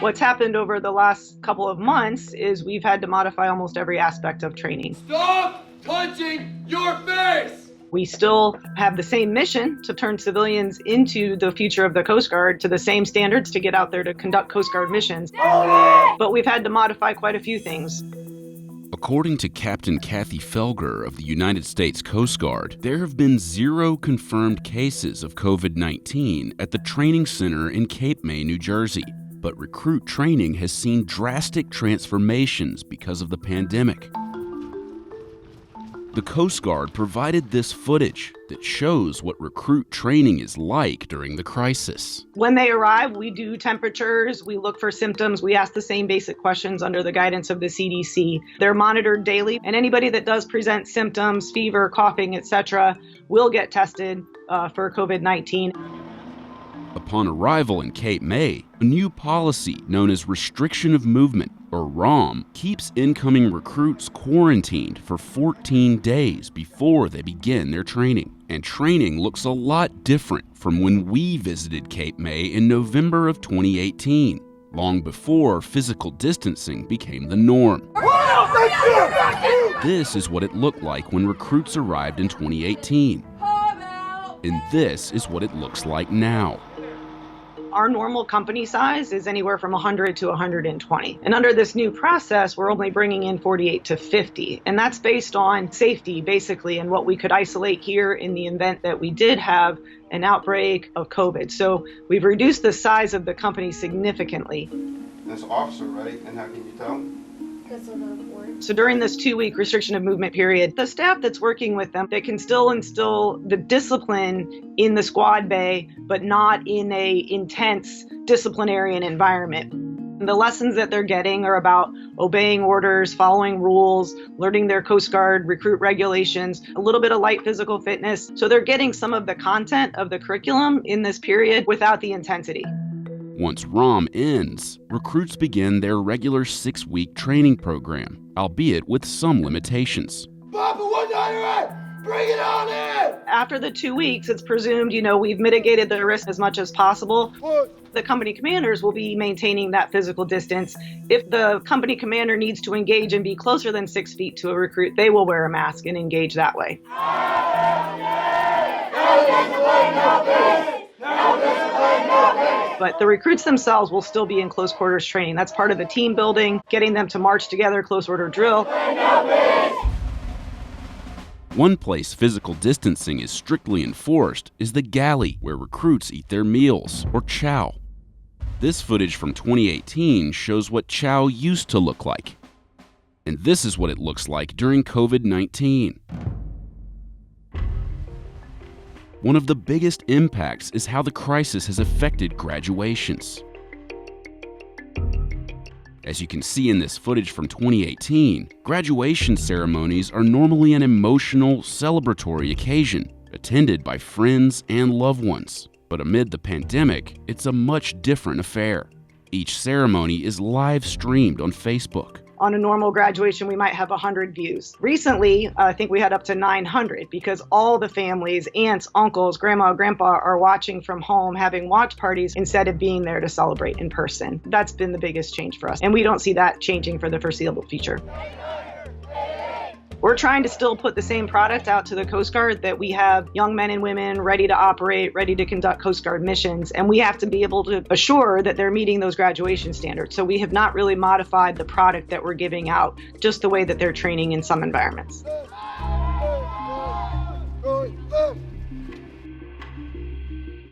What's happened over the last couple of months is we've had to modify almost every aspect of training. Stop touching your face! We still have the same mission to turn civilians into the future of the Coast Guard to the same standards to get out there to conduct Coast Guard missions. But we've had to modify quite a few things. According to Captain Kathy Felger of the United States Coast Guard, there have been 0 confirmed cases of COVID-19 at the training center in Cape May, New Jersey. But recruit training has seen drastic transformations because of the pandemic. The Coast Guard provided this footage that shows what recruit training is like during the crisis. When they arrive, we do temperatures, we look for symptoms, we ask the same basic questions under the guidance of the CDC. They're monitored daily, and anybody that does present symptoms, fever, coughing, etc., will get tested for COVID-19. Upon arrival in Cape May, a new policy known as Restriction of Movement, or ROM, keeps incoming recruits quarantined for 14 days before they begin their training. And training looks a lot different from when we visited Cape May in November of 2018, long before physical distancing became the norm. This is what it looked like when recruits arrived in 2018. And this is what it looks like now. Our normal company size is anywhere from 100 to 120. And under this new process, we're only bringing in 48 to 50. And that's based on safety, basically, and what we could isolate here in the event that we did have an outbreak of COVID. So we've reduced the size of the company significantly. This officer, right? And how can you tell? So during this 2-week restriction of movement period, the staff that's working with them, they can still instill the discipline in the squad bay, but not in a intense disciplinarian environment. And the lessons that they're getting are about obeying orders, following rules, learning their Coast Guard recruit regulations, a little bit of light physical fitness. So they're getting some of the content of the curriculum in this period without the intensity. Once ROM ends, recruits begin their regular 6-week training program, albeit with some limitations. Papa, what are you at? Bring it on in! After the 2 weeks, it's presumed, we've mitigated the risk as much as possible. The company commanders will be maintaining that physical distance. If the company commander needs to engage and be closer than 6 feet to a recruit, they will wear a mask and engage that way. But the recruits themselves will still be in close quarters training. That's part of the team building, getting them to march together, close order drill. One place physical distancing is strictly enforced is the galley, where recruits eat their meals, or chow. This footage from 2018 shows what chow used to look like. And this is what it looks like during COVID-19. One of the biggest impacts is how the crisis has affected graduations. As you can see in this footage from 2018, graduation ceremonies are normally an emotional, celebratory occasion, attended by friends and loved ones. But amid the pandemic, it's a much different affair. Each ceremony is live streamed on Facebook. On a normal graduation, we might have 100 views. Recently, I think we had up to 900 because all the families, aunts, uncles, grandma, grandpa are watching from home, having watch parties instead of being there to celebrate in person. That's been the biggest change for us, and we don't see that changing for the foreseeable future. We're trying to still put the same product out to the Coast Guard that we have young men and women ready to operate, ready to conduct Coast Guard missions, and we have to be able to assure that they're meeting those graduation standards. So we have not really modified the product that we're giving out, just the way that they're training in some environments.